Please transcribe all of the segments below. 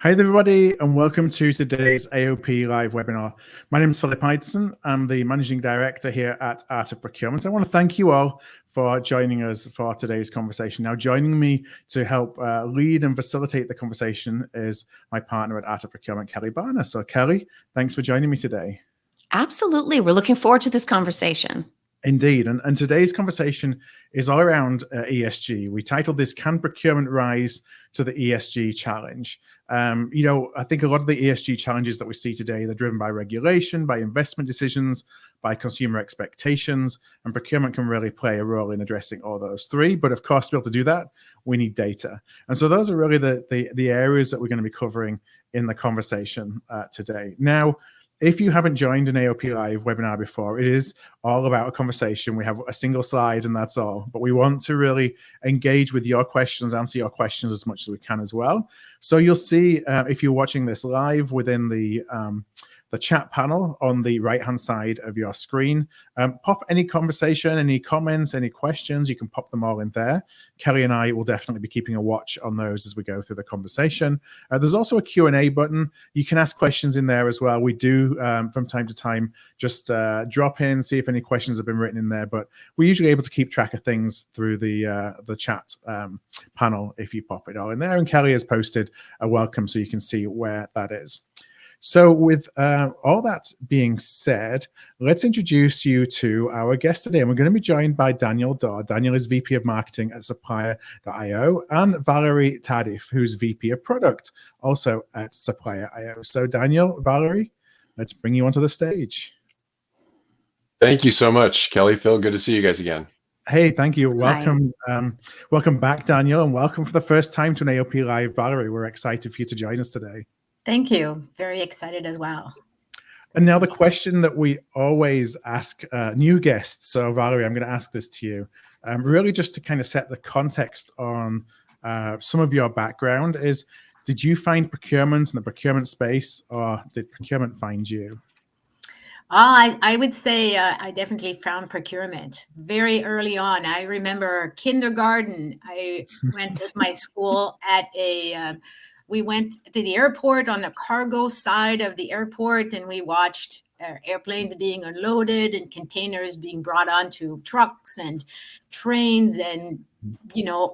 Hi everybody, and welcome to today's AOP live webinar. My name is Philip Ideson. I'm the Managing Director here at Art of Procurement. I want to thank you all for joining us for today's conversation. Now, joining me to help lead and facilitate the conversation is my partner at Art of Procurement, Kelly Barner. So Kelly, thanks for joining me today. Absolutely. We're looking forward to this conversation. Indeed. And today's conversation is all around ESG. We titled this, Can Procurement Rise to the ESG Challenge? I think a lot of the ESG challenges that we see today, they're driven by regulation, by investment decisions, by consumer expectations, and procurement can really play a role in addressing all those three. But of course, to be able to do that, we need data. And so those are really the areas that we're going to be covering in the conversation today. Now, if you haven't joined an AOP Live webinar before, it is all about a conversation. We have a single slide and that's all. But we want to really engage with your questions, answer your questions as much as we can as well. So you'll see if you're watching this live within the chat panel on the right-hand side of your screen. Pop any conversation, any comments, any questions, you can pop them all in there. Kelly and I will definitely be keeping a watch on those as we go through the conversation. There's also a Q&A button. You can ask questions in there as well. We do, from time to time, just drop in, see if any questions have been written in there, but we're usually able to keep track of things through the chat panel if you pop it all in there. And Kelly has posted a welcome so you can see where that is. So with all that being said, let's introduce you to our guest today. And we're going to be joined by Daniel Dorr. Daniel is VP of Marketing at Supplier.io, and Valerie Tardif, who's VP of Product, also at Supplier.io. So Daniel, Valerie, let's bring you onto the stage. Thank you so much, Kelly, Phil. Good to see you guys again. Hey, thank you. Welcome. Welcome back, Daniel, and welcome for the first time to an AOP Live, Valerie. We're excited for you to join us today. Thank you. Very excited as well. And now the question that we always ask new guests. So Valerie, I'm going to ask this to you, really just to kind of set the context on some of your background is, did you find procurement in the procurement space, or did procurement find you? I would say I definitely found procurement very early on. I remember kindergarten. I went with my school at we went to the airport on the cargo side of the airport, and we watched airplanes being unloaded and containers being brought onto trucks and trains and,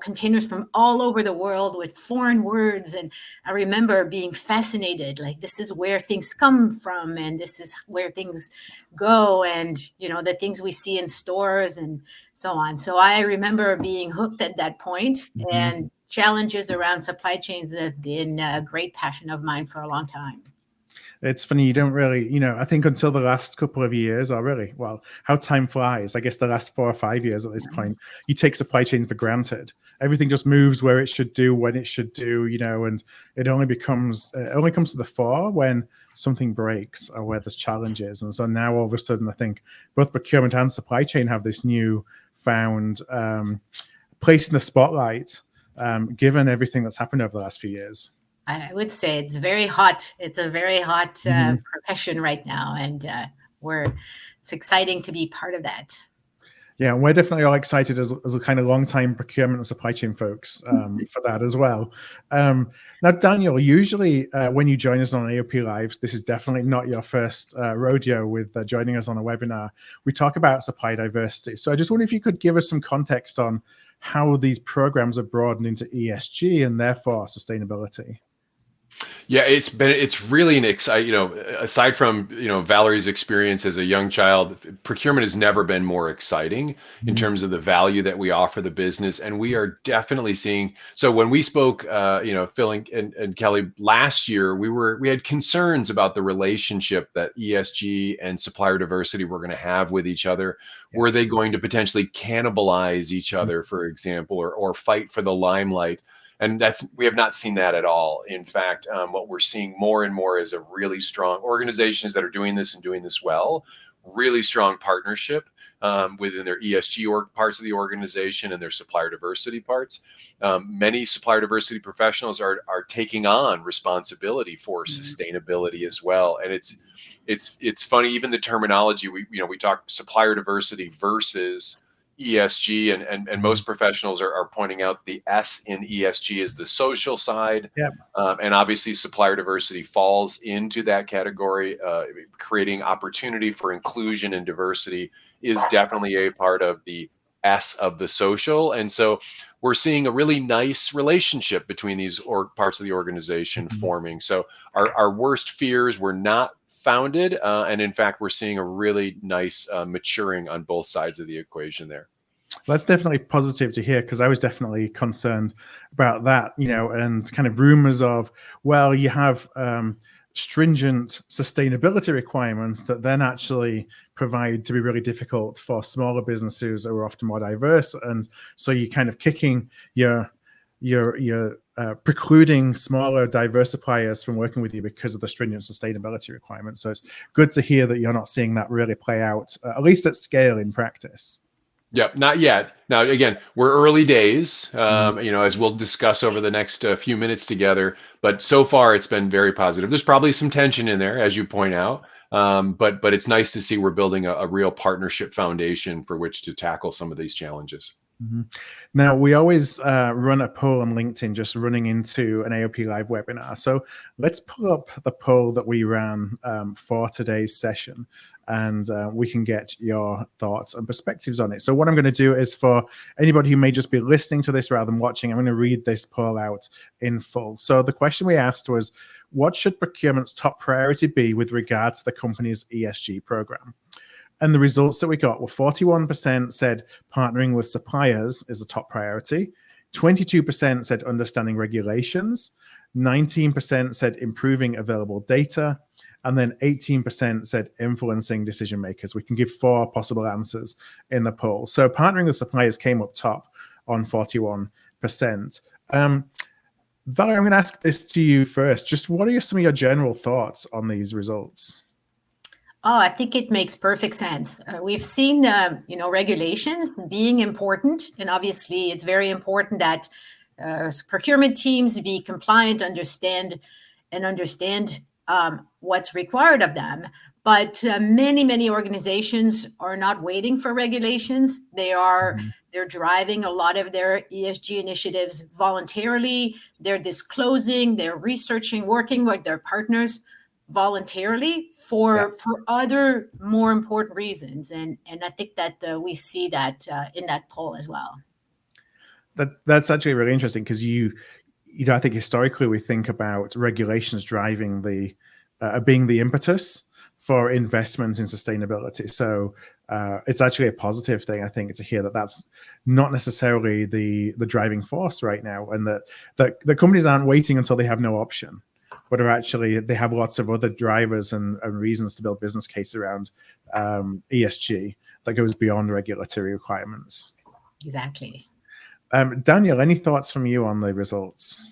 containers from all over the world with foreign words. And I remember being fascinated, like, this is where things come from and this is where things go, and, the things we see in stores and so on. So I remember being hooked at that point. And challenges around supply chains have been a great passion of mine for a long time. It's funny, you don't really, I think until the last couple of years, or really, well, how time flies, I guess the last 4 or 5 years at this point, you take supply chain for granted. Everything just moves where it should do, when it should do, and it only comes to the fore when something breaks or where there's challenges. And so now all of a sudden, I think both procurement and supply chain have this new found place in the spotlight, given everything that's happened over the last few years. I would say it's very hot. It's a very hot profession right now, and it's exciting to be part of that. Yeah, and we're definitely all excited as a kind of long-time procurement and supply chain folks for that as well. Now, Daniel, usually when you join us on AOP Lives, this is definitely not your first rodeo with joining us on a webinar. We talk about supply diversity. So I just wonder if you could give us some context on how these programs have broadened into ESG and therefore sustainability. Yeah, it's really an exciting, aside from, Valerie's experience as a young child, procurement has never been more exciting in terms of the value that we offer the business. And we are definitely seeing, so when we spoke, Phil and Kelly last year, we had concerns about the relationship that ESG and supplier diversity were going to have with each other. Yeah. Were they going to potentially cannibalize each other, for example, or fight for the limelight? And we have not seen that at all. In fact, what we're seeing more and more is a really strong organizations that are doing this and doing this well, really strong partnership within their ESG parts of the organization and their supplier diversity parts. Many supplier diversity professionals are taking on responsibility for sustainability as well. And it's funny, even the terminology, we talk supplier diversity versus ESG, and most professionals are pointing out the S in ESG is the social side. Yeah. And obviously supplier diversity falls into that category. Creating opportunity for inclusion and diversity is definitely a part of the S of the social. And so we're seeing a really nice relationship between these parts of the organization forming. So our worst fears were not founded. And in fact, we're seeing a really nice maturing on both sides of the equation there. Well, that's definitely positive to hear, because I was definitely concerned about that, and kind of rumors of, well, you have stringent sustainability requirements that then actually provide to be really difficult for smaller businesses who are often more diverse. And so you're kind of kicking your precluding smaller diverse suppliers from working with you because of the stringent sustainability requirements. So it's good to hear that you're not seeing that really play out, at least at scale in practice. Yep, not yet. Now, again, we're early days, as we'll discuss over the next few minutes together. But so far, it's been very positive. There's probably some tension in there, as you point out. But it's nice to see we're building a real partnership foundation for which to tackle some of these challenges. Now, we always run a poll on LinkedIn just running into an AOP Live webinar. So let's pull up the poll that we ran for today's session, and we can get your thoughts and perspectives on it. So what I'm going to do is, for anybody who may just be listening to this rather than watching, I'm going to read this poll out in full. So the question we asked was, what should procurement's top priority be with regard to the company's ESG program? And the results that we got were 41% said partnering with suppliers is the top priority. 22% said understanding regulations. 19% said improving available data. And then 18% said influencing decision makers. We can give 4 possible answers in the poll. So partnering with suppliers came up top on 41%. Valerie, I'm going to ask this to you first. Just what are some of your general thoughts on these results? Oh, I think it makes perfect sense. We've seen, regulations being important, and obviously it's very important that procurement teams be compliant, understand what's required of them. But many organizations are not waiting for regulations. They're driving a lot of their ESG initiatives voluntarily. They're disclosing, they're researching, working with their partners voluntarily for other more important reasons, and I think that we see that in that poll as well. That's actually really interesting, because I think historically we think about regulations driving being the impetus for investment in sustainability. So it's actually a positive thing, I think, to hear that that's not necessarily the driving force right now, and that the companies aren't waiting until they have no option, but are actually, they have lots of other drivers and reasons to build business case around ESG that goes beyond regulatory requirements. Exactly. Daniel, any thoughts from you on the results?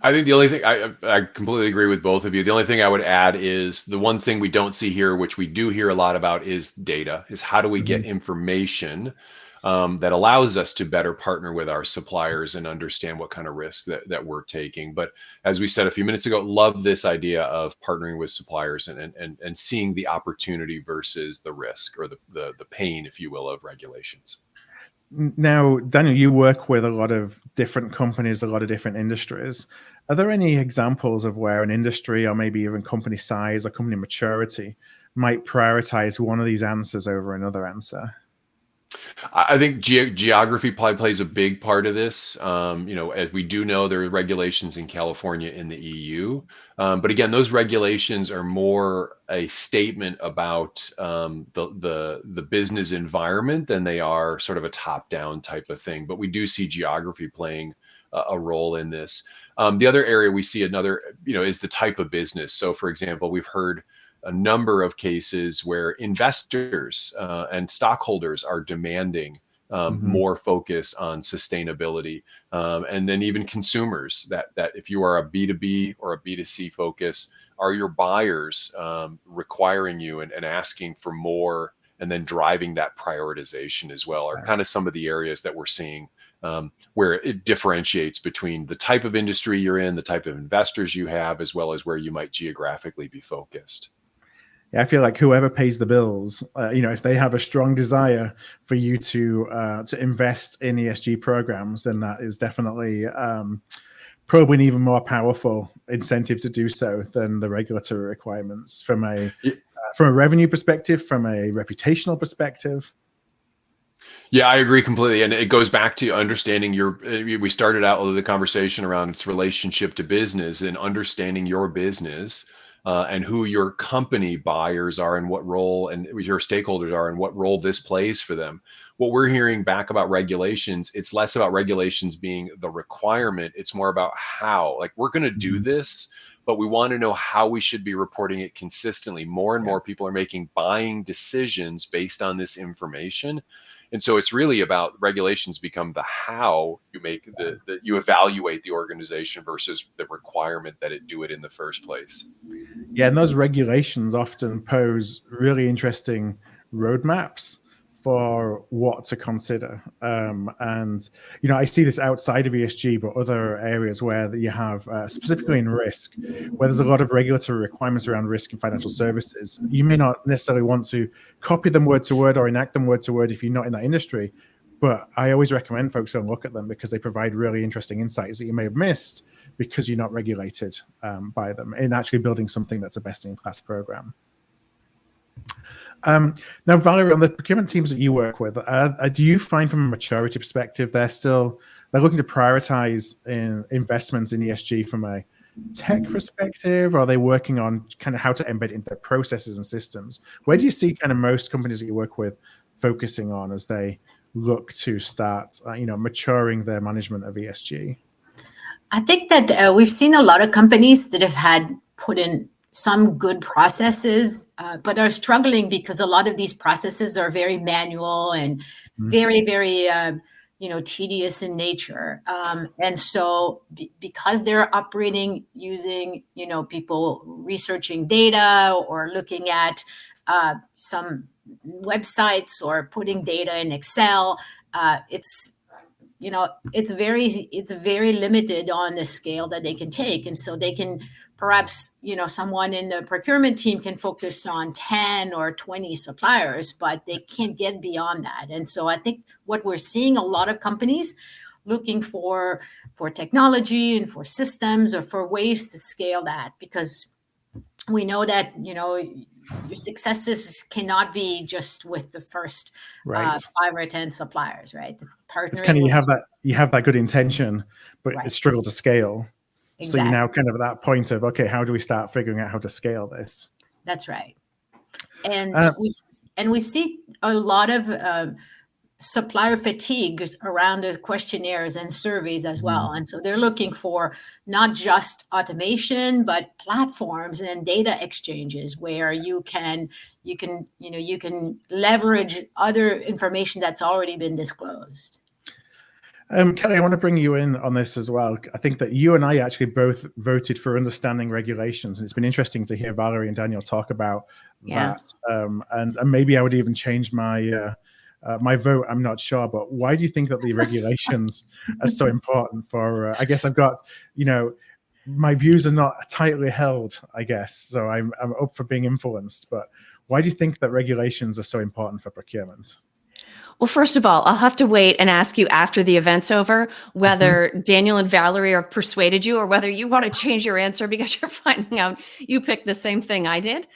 I think the only thing, I completely agree with both of you. The only thing I would add is the one thing we don't see here, which we do hear a lot about, is data, is how do we get information that allows us to better partner with our suppliers and understand what kind of risk that we're taking. But as we said a few minutes ago, love this idea of partnering with suppliers and seeing the opportunity versus the risk, or the pain, if you will, of regulations. Now, Daniel, you work with a lot of different companies, a lot of different industries. Are there any examples of where an industry, or maybe even company size or company maturity, might prioritize one of these answers over another answer? I think geography probably plays a big part of this. As we do know, there are regulations in California in the EU. But again, those regulations are more a statement about the business environment than they are sort of a top-down type of thing. But we do see geography playing a role in this. The other area we see is the type of business. So for example, we've heard a number of cases where investors and stockholders are demanding more focus on sustainability, and then even consumers, that if you are a B2B or a B2C focus, are your buyers requiring you and asking for more, and then driving that prioritization as well, are kind of some of the areas that we're seeing where it differentiates between the type of industry you're in, the type of investors you have, as well as where you might geographically be focused. Yeah, I feel like whoever pays the bills, if they have a strong desire for you to invest in ESG programs, then that is definitely probably an even more powerful incentive to do so than the regulatory requirements from a revenue perspective, from a reputational perspective. Yeah, I agree completely. And it goes back to understanding we started out with the conversation around its relationship to business and understanding your business and who your company buyers are and what role, and your stakeholders are and what role this plays for them. What we're hearing back about regulations, it's less about regulations being the requirement. It's more about how, like, we're going to do this, but we want to know how we should be reporting it consistently. More and more people are making buying decisions based on this information. And so it's really about regulations become the how you make you evaluate the organization versus the requirement that it do it in the first place. Yeah, and those regulations often pose really interesting roadmaps for what to consider. And I see this outside of ESG, but other areas where you have, specifically in risk, where there's a lot of regulatory requirements around risk and financial services. You may not necessarily want to copy them word to word or enact them word to word if you're not in that industry, but I always recommend folks go and look at them because they provide really interesting insights that you may have missed because you're not regulated by them in actually building something that's a best-in-class program. Now, Valerie, on the procurement teams that you work with, do you find from a maturity perspective, they're looking to prioritize investments in ESG from a tech perspective, or are they working on kind of how to embed into their processes and systems? Where do you see kind of most companies that you work with focusing on as they look to start, maturing their management of ESG? I think that we've seen a lot of companies that have had put in some good processes, but are struggling because a lot of these processes are very manual and very, very, tedious in nature. And so because they're operating using, people researching data or looking at some websites or putting data in Excel, it's very limited on the scale that they can take. And so they can perhaps, someone in the procurement team can focus on 10 or 20 suppliers, but they can't get beyond that. And so I think what we're seeing a lot of companies looking for technology and for systems or for ways to scale that, because we know that, your successes cannot be just with the first 5 or 10 suppliers, right? It's kind of you have that good intention, but it struggle to scale. Exactly. So you're now kind of at that point of, okay, how do we start figuring out how to scale this? That's right. And we see a lot of supplier fatigue around the questionnaires and surveys as well. And so they're looking for not just automation, but platforms and data exchanges where you can leverage other information that's already been disclosed. Kelly, I want to bring you in on this as well. I think that you and I actually both voted for understanding regulations, and it's been interesting to hear Valerie and Daniel talk about that. And maybe I would even change my my vote. I'm not sure, but why do you think that the regulations are so important for? I guess I've got, my views are not tightly held, I guess, so I'm up for being influenced. But why do you think that regulations are so important for procurement? Well, first of all, I'll have to wait and ask you after the event's over whether Daniel and Valerie have persuaded you or whether you want to change your answer because you're finding out you picked the same thing I did.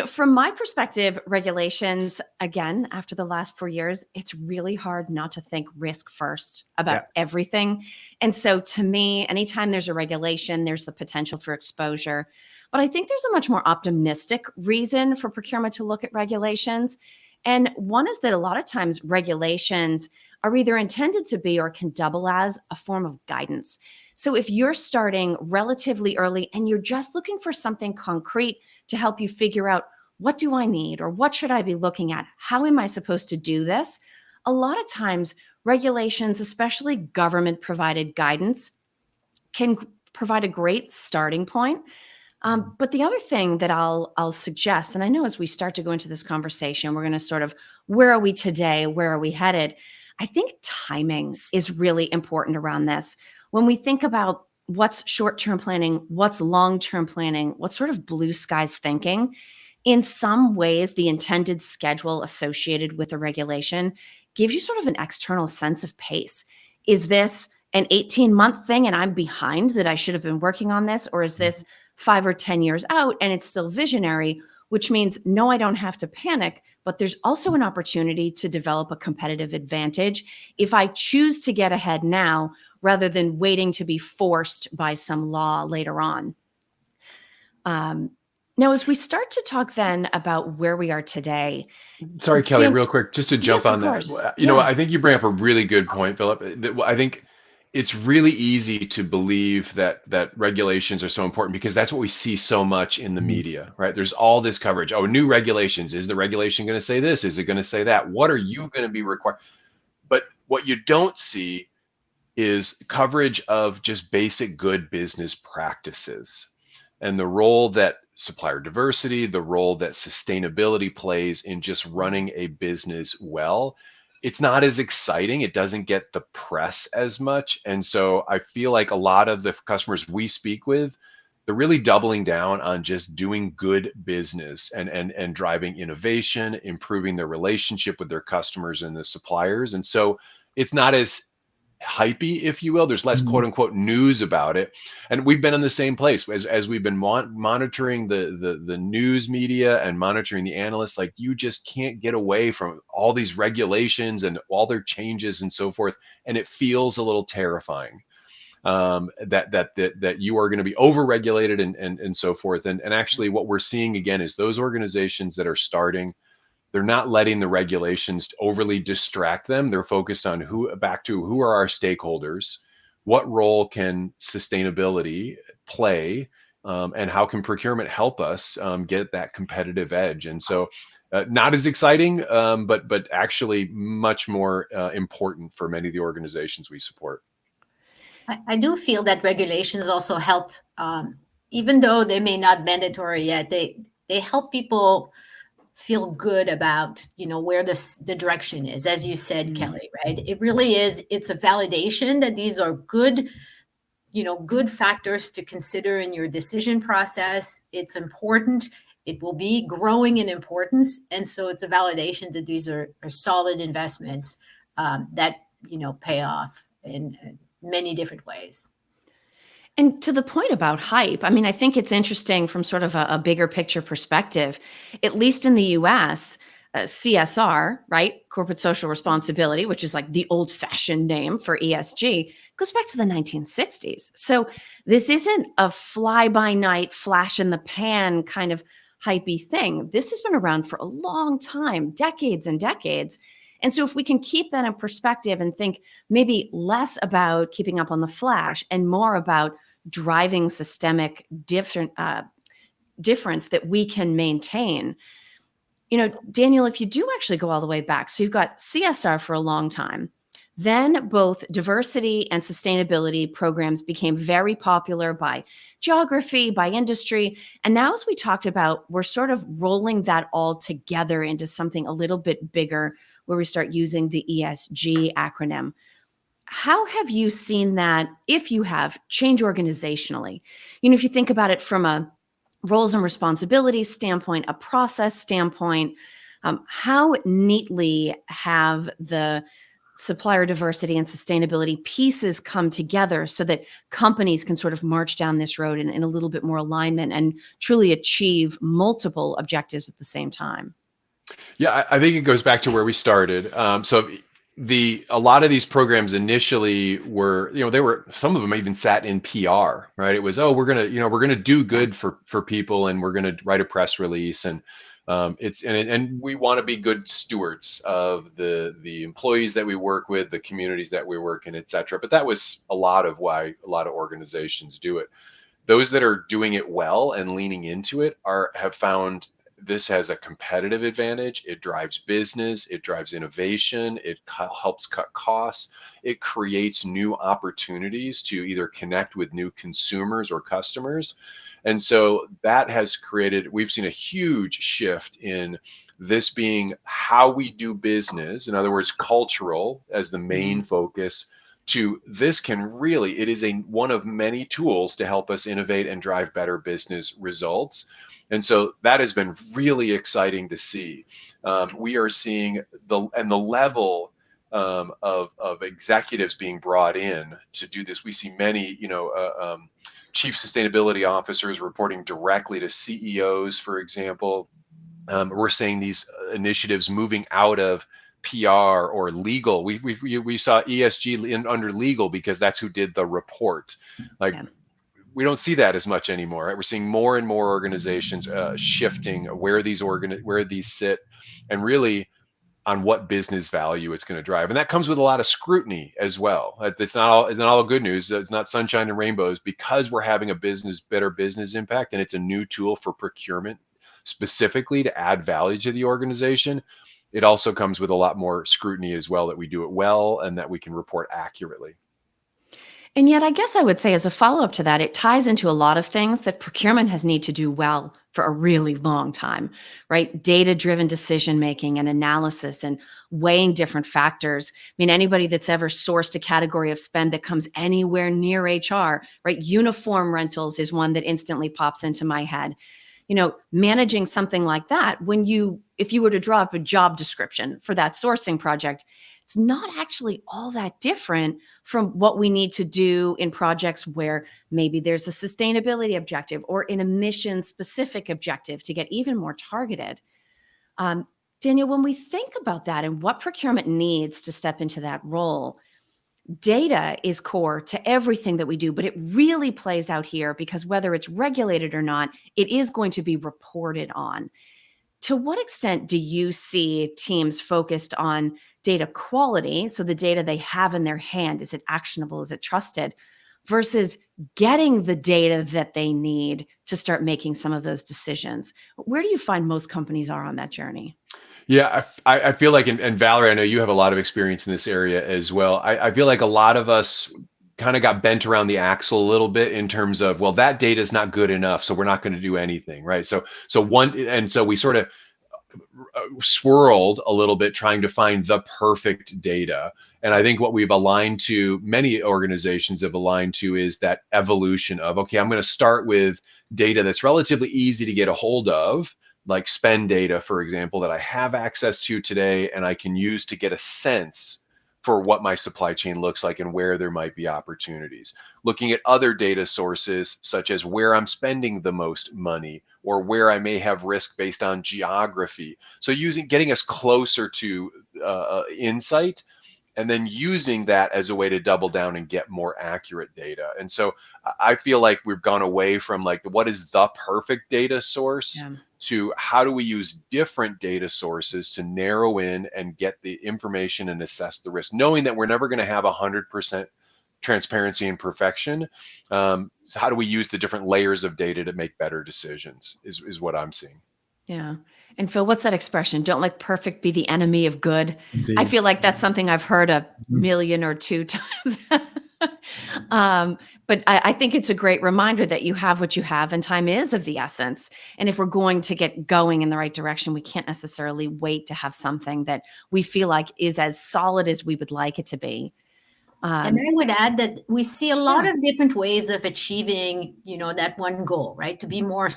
From my perspective, regulations, again, after the last 4 years, it's really hard not to think risk first about everything. And so to me, anytime there's a regulation, there's the potential for exposure. But I think there's a much more optimistic reason for procurement to look at regulations. And one is that a lot of times regulations are either intended to be or can double as a form of guidance. So if you're starting relatively early and you're just looking for something concrete to help you figure out, what do I need or what should I be looking at? How am I supposed to do this? A lot of times regulations, especially government provided guidance, can provide a great starting point. But the other thing that I'll suggest, and I know as we start to go into this conversation, we're going to sort of, where are we today? Where are we headed? I think timing is really important around this. When we think about what's short-term planning, what's long-term planning, what's sort of blue skies thinking. In some ways, the intended schedule associated with a regulation gives you sort of an external sense of pace. Is this an 18-month thing and I'm behind that I should have been working on this? Or is this 5 or 10 years out and it's still visionary, which means no, I don't have to panic, but there's also an opportunity to develop a competitive advantage if I choose to get ahead now rather than waiting to be forced by some law later on. Now, as we start to talk then about where we are today, Sorry, Kelly, real quick, just to jump yes, of on that. course. You know, Yeah. I think you bring up a really good point, Philip. I think it's really easy to believe that regulations are so important because that's what we see so much in the media, right? There's all this coverage. Oh, new regulations. Is the regulation going to say this? Is it going to say that? What are you going to be required? But what you don't see is coverage of just basic good business practices and the role that supplier diversity, the role that sustainability plays in just running a business well. It's not as exciting. It doesn't get the press as much. And so I feel like a lot of the customers we speak with, they're really doubling down on just doing good business and driving innovation, improving their relationship with their customers and the suppliers. And so it's not as hypey, if you will. There's less quote unquote news about it. And we've been in the same place as we've been monitoring the news media and monitoring the analysts. Like, you just can't get away from all these regulations and all their changes and so forth. And it feels a little terrifying that you are going to be overregulated and so forth. And actually what we're seeing again is those organizations that are starting, they're not letting the regulations overly distract them. They're focused on who are our stakeholders, what role can sustainability play, and how can procurement help us get that competitive edge. And so not as exciting, but actually much more important for many of the organizations we support. I do feel that regulations also help, even though they may not mandatory yet, they help people feel good about, where the direction is, as you said, Kelly, right? It really is. It's a validation that these are good, good factors to consider in your decision process. It's important. It will be growing in importance. And so it's a validation that these are solid investments that, pay off in many different ways. And to the point about hype, I mean, I think it's interesting from sort of a bigger picture perspective, at least in the US, CSR, right? Corporate social responsibility, which is like the old fashioned name for ESG, goes back to the 1960s. So this isn't a fly by night, flash in the pan kind of hypey thing. This has been around for a long time, decades and decades. And so if we can keep that in perspective and think maybe less about keeping up on the flash and more about driving systemic difference that we can maintain. Daniel, if you do actually go all the way back, so you've got CSR for a long time, then both diversity and sustainability programs became very popular by geography, by industry. And now, as we talked about, we're sort of rolling that all together into something a little bit bigger where we start using the ESG acronym. How have you seen that, if you have, change organizationally? If you think about it from a roles and responsibilities standpoint, a process standpoint, how neatly have the supplier diversity and sustainability pieces come together so that companies can sort of march down this road in a little bit more alignment and truly achieve multiple objectives at the same time? Yeah, I think it goes back to where we started. So a lot of these programs initially were, they were, some of them even sat in PR, right? It was, oh, we're gonna do good for people, and we're gonna write a press release, and and we want to be good stewards of the employees that we work with, the communities that we work in, et cetera. But that was a lot of why a lot of organizations do it. Those that are doing it well and leaning into it have found this has a competitive advantage. It drives business, it drives innovation, it helps cut costs, it creates new opportunities to either connect with new consumers or customers. And so that has we've seen a huge shift in this being how we do business. In other words, cultural as the main focus, to this can really, it is one of many tools to help us innovate and drive better business results. And so that has been really exciting to see. We are seeing the level of executives being brought in to do this. We see many, chief sustainability officers reporting directly to CEOs, for example. We're seeing these initiatives moving out of PR or legal. We saw ESG under legal because that's who did the report. Like, we don't see that as much anymore. Right? We're seeing more and more organizations shifting where these sit, and really on what business value it's going to drive. And that comes with a lot of scrutiny as well. It's not all good news. It's not sunshine and rainbows, because we're having a better business impact, and it's a new tool for procurement specifically to add value to the organization. It also comes with a lot more scrutiny as well, that we do it well and that we can report accurately. And yet, I guess I would say, as a follow-up to that, it ties into a lot of things that procurement has needed to do well for a really long time, right? Data-driven decision-making and analysis and weighing different factors. I mean, anybody that's ever sourced a category of spend that comes anywhere near HR, right? Uniform rentals is one that instantly pops into my head. Managing something like that, if you were to draw up a job description for that sourcing project, it's not actually all that different from what we need to do in projects where maybe there's a sustainability objective or an emissions specific objective to get even more targeted. Daniel, when we think about that and what procurement needs to step into that role, data is core to everything that we do, but it really plays out here because whether it's regulated or not, it is going to be reported on. To what extent do you see teams focused on data quality? So the data they have in their hand, is it actionable? Is it trusted? Versus getting the data that they need to start making some of those decisions. Where do you find most companies are on that journey? Yeah, I feel like, and Valerie, I know you have a lot of experience in this area as well. I feel like a lot of us kind of got bent around the axle a little bit in terms of, well, that data is not good enough, so we're not going to do anything, right? So we sort of swirled a little bit trying to find the perfect data. And I think what many organizations have aligned to, is that evolution of, okay, I'm going to start with data that's relatively easy to get a hold of, like spend data, for example, that I have access to today and I can use to get a sense for what my supply chain looks like and where there might be opportunities. Looking at other data sources, such as where I'm spending the most money or where I may have risk based on geography. So getting us closer to insight, and then using that as a way to double down and get more accurate data. And so I feel like we've gone away from like, what is the perfect data source, to how do we use different data sources to narrow in and get the information and assess the risk, knowing that we're never going to have 100% transparency and perfection. So how do we use the different layers of data to make better decisions is what I'm seeing. Yeah. And Phil, what's that expression? Don't let perfect be the enemy of good. Indeed. I feel like that's something I've heard a million or two times. But I think it's a great reminder that you have what you have and time is of the essence. And if we're going to get going in the right direction, we can't necessarily wait to have something that we feel like is as solid as we would like it to be. And I would add that we see a lot of different ways of achieving, that one goal, right? To be more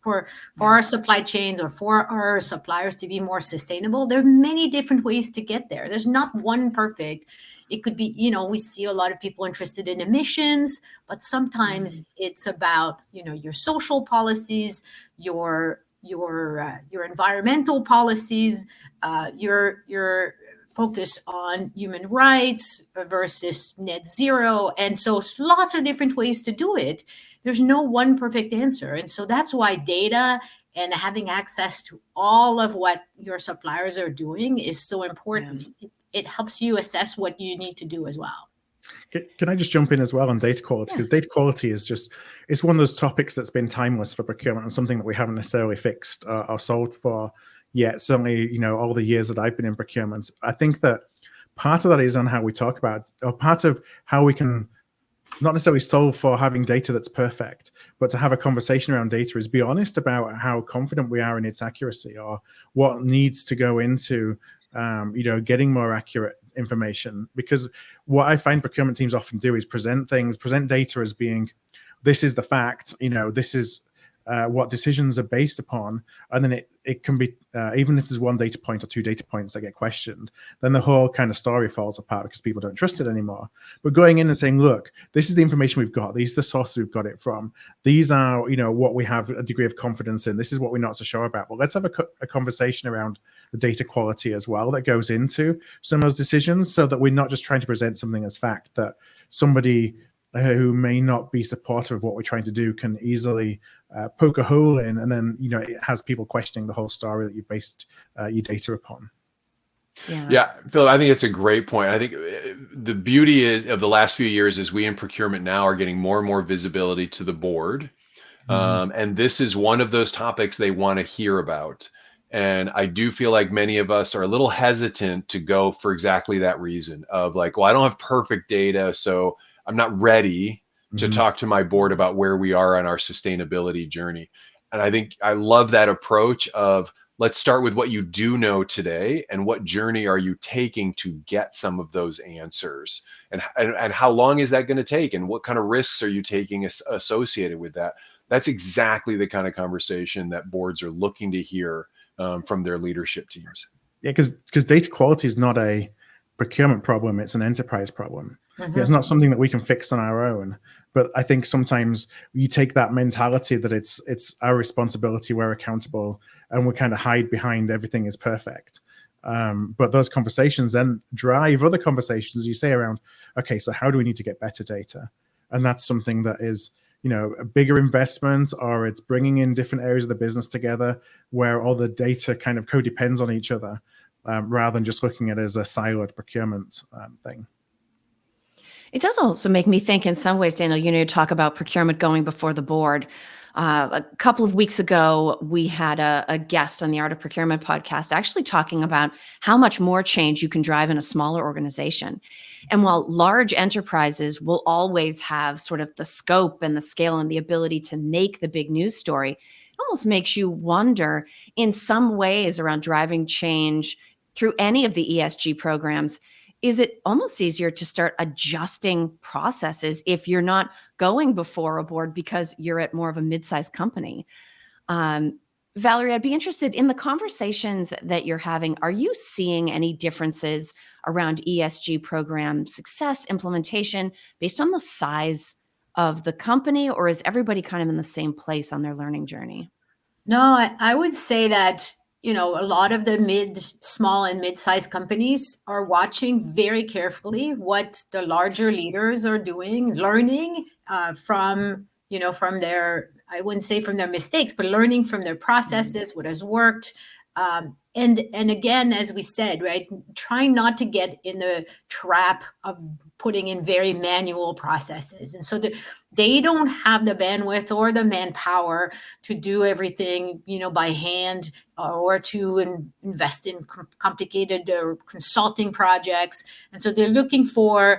for our supply chains or for our suppliers to be more sustainable. There are many different ways to get there. There's not one perfect. It could be, we see a lot of people interested in emissions, but sometimes it's about, your social policies, your environmental policies, your focus on human rights versus net zero. And so lots of different ways to do it. There's no one perfect answer. And so that's why data and having access to all of what your suppliers are doing is so important. Yeah. It helps you assess what you need to do as well. Can I just jump in as well on data quality? Because data quality it's one of those topics that's been timeless for procurement and something that we haven't necessarily fixed or solved for yet. Certainly, all the years that I've been in procurement, I think that part of that is on how we talk about, or part of how we can not necessarily solve for having data that's perfect, but to have a conversation around data is be honest about how confident we are in its accuracy or what needs to go into, getting more accurate information, because what I find procurement teams often do is present data as being, this is the fact, this is what decisions are based upon, and then it can be, even if there's one data point or two data points that get questioned, then the whole kind of story falls apart because people don't trust it anymore. But going in and saying, look, this is the information we've got, these are the sources we've got it from, these are what we have a degree of confidence in, this is what we're not so sure about. Well, let's have a conversation around the data quality as well that goes into some of those decisions, so that we're not just trying to present something as fact that somebody who may not be supportive of what we're trying to do can easily poke a hole in, and then it has people questioning the whole story that you based your data upon. Yeah, Phil, I think it's a great point. I think the beauty of the last few years is we in procurement now are getting more and more visibility to the board. And this is one of those topics they want to hear about. And I do feel like many of us are a little hesitant to go for exactly that reason of like, well, I don't have perfect data, so I'm not ready to talk to my board about where we are on our sustainability journey. And I think I love that approach of, let's start with what you do know today and what journey are you taking to get some of those answers, and how long is that going to take, and what kind of risks are you taking associated with that. That's exactly the kind of conversation that boards are looking to hear from their leadership teams. Yeah, because data quality is not a procurement problem, it's an enterprise problem. Yeah, it's not something that we can fix on our own. But I think sometimes you take that mentality that it's our responsibility, we're accountable, and we kind of hide behind everything is perfect. But those conversations then drive other conversations, you say, around, okay, so how do we need to get better data? And that's something that is, a bigger investment, or it's bringing in different areas of the business together where all the data kind of codepends on each other, rather than just looking at it as a siloed procurement thing. It does also make me think in some ways, Daniel, you talk about procurement going before the board. A couple of weeks ago, we had a guest on the Art of Procurement podcast actually talking about how much more change you can drive in a smaller organization. And while large enterprises will always have sort of the scope and the scale and the ability to make the big news story, it almost makes you wonder in some ways around driving change through any of the ESG programs. Is it almost easier to start adjusting processes if you're not going before a board because you're at more of a mid-sized company? Valerie, I'd be interested in the conversations that you're having. Are you seeing any differences around ESG program success, implementation, based on the size of the company, or is everybody kind of in the same place on their learning journey? No, I would say that a lot of the small and mid-sized companies are watching very carefully what the larger leaders are doing, learning from their, I wouldn't say from their mistakes, but learning from their processes, what has worked. And again, as we said, right, trying not to get in the trap of putting in very manual processes. And so they don't have the bandwidth or the manpower to do everything, by hand, or to invest in complicated consulting projects. And so they're looking to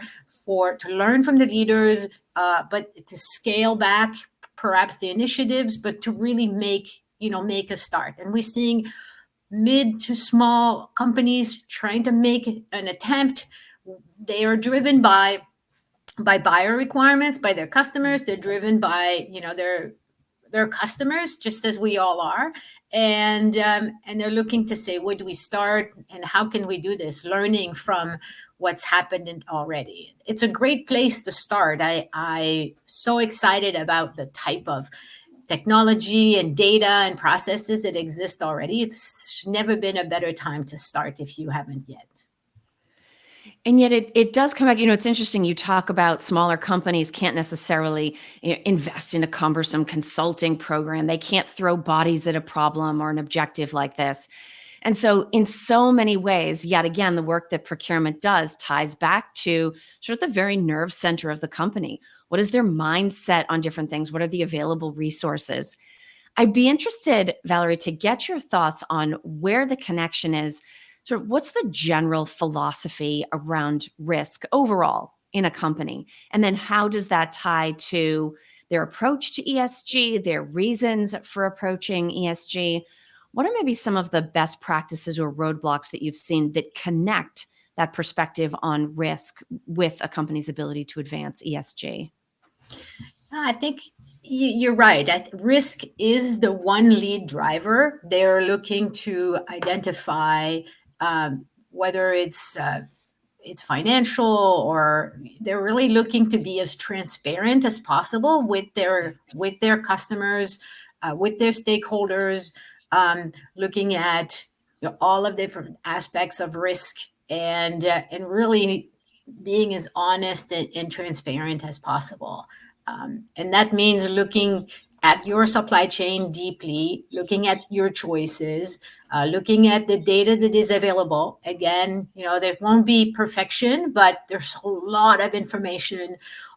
learn from the leaders, but to scale back perhaps the initiatives, but to really make a start. And we're seeing mid to small companies trying to make an attempt. They are driven by buyer requirements, by their customers. They're driven by their customers, just as we all are, and they're looking to say, where do we start and how can we do this, learning from what's happened already. It's a great place to start. I'm so excited about the type of technology and data and processes that exist already. It's never been a better time to start if you haven't yet. And yet it does come back, it's interesting. You talk about smaller companies can't necessarily invest in a cumbersome consulting program. They can't throw bodies at a problem or an objective like this. And so in so many ways, yet again, the work that procurement does ties back to sort of the very nerve center of the company. What is their mindset on different things? What are the available resources? I'd be interested, Valerie, to get your thoughts on where the connection is. Sort of what's the general philosophy around risk overall in a company? And then how does that tie to their approach to ESG, their reasons for approaching ESG? What are maybe some of the best practices or roadblocks that you've seen that connect that perspective on risk with a company's ability to advance ESG? I think you're right. Risk is the one lead driver. They're looking to identify whether it's financial, or they're really looking to be as transparent as possible with their customers, with their stakeholders, looking at all of the different aspects of risk, and really being as honest and transparent as possible. And that means looking at your supply chain deeply, looking at your choices, looking at the data that is available. Again, there won't be perfection, but there's a lot of information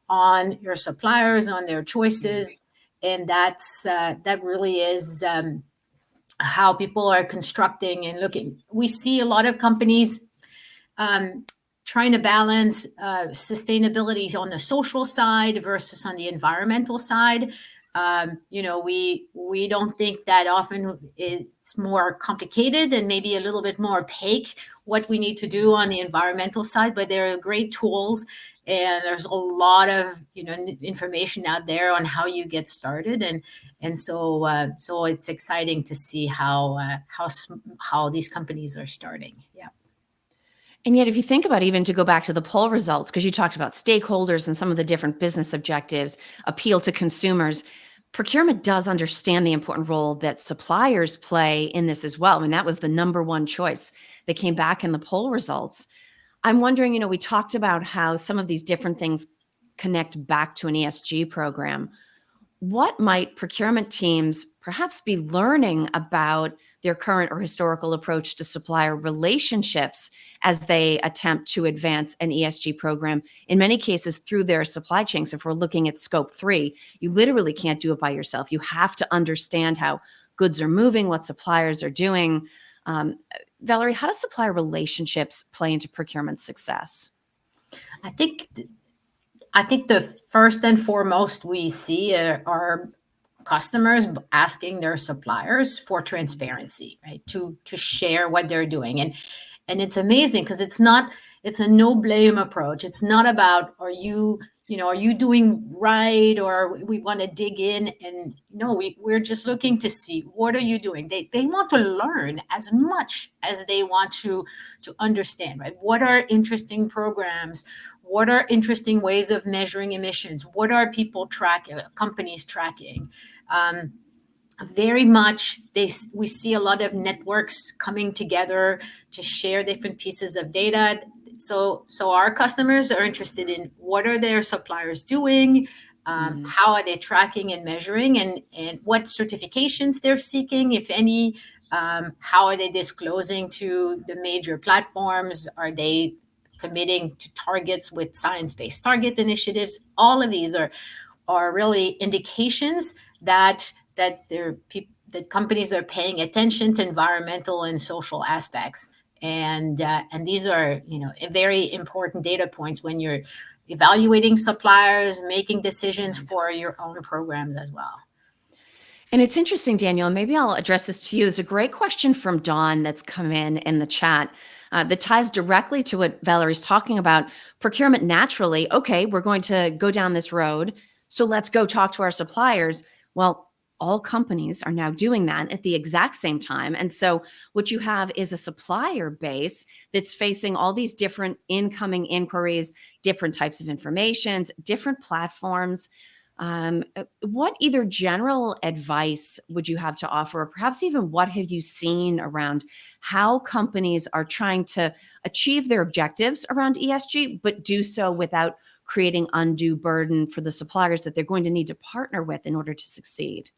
on your suppliers, on their choices, and that really is how people are constructing and looking. We see a lot of companies trying to balance sustainability on the social side versus on the environmental side. We don't think that often it's more complicated and maybe a little bit more opaque what we need to do on the environmental side, but there are great tools, and there's a lot of information out there on how you get started, and so it's exciting to see how these companies are starting. Yeah. And yet, if you think about, even to go back to the poll results, because you talked about stakeholders and some of the different business objectives, appeal to consumers, procurement does understand the important role that suppliers play in this as well. I mean, that was the number one choice that came back in the poll results. I'm wondering, we talked about how some of these different things connect back to an ESG program. What might procurement teams perhaps be learning about their current or historical approach to supplier relationships as they attempt to advance an ESG program, in many cases through their supply chains? If we're looking at scope 3, you literally can't do it by yourself. You have to understand how goods are moving, what suppliers are doing. Valerie, how do supplier relationships play into procurement success? I think the first and foremost we see are customers asking their suppliers for transparency, right? To share what they're doing. And it's amazing because it's a no blame approach. It's not about, are you doing right, or we want to dig in, and no, we're just looking to see, what are you doing? They want to learn as much as they want to understand, right? What are interesting programs? What are interesting ways of measuring emissions? What are companies tracking? Very much, we see a lot of networks coming together to share different pieces of data. So our customers are interested in what are their suppliers doing, how are they tracking and measuring, and what certifications they're seeking, if any. How are they disclosing to the major platforms? Are they committing to targets with science-based target initiatives? All of these are really indications that companies are paying attention to environmental and social aspects, and these are very important data points when you're evaluating suppliers, making decisions for your own programs as well. And it's interesting, Daniel, and maybe I'll address this to you. There's a great question from Dawn that's come in the chat that ties directly to what Valerie's talking about. Procurement naturally, okay, we're going to go down this road, so let's go talk to our suppliers. Well, all companies are now doing that at the exact same time. And so what you have is a supplier base that's facing all these different incoming inquiries, different types of information, different platforms. What either general advice would you have to offer, or perhaps even what have you seen around how companies are trying to achieve their objectives around ESG, but do so without creating undue burden for the suppliers that they're going to need to partner with in order to succeed?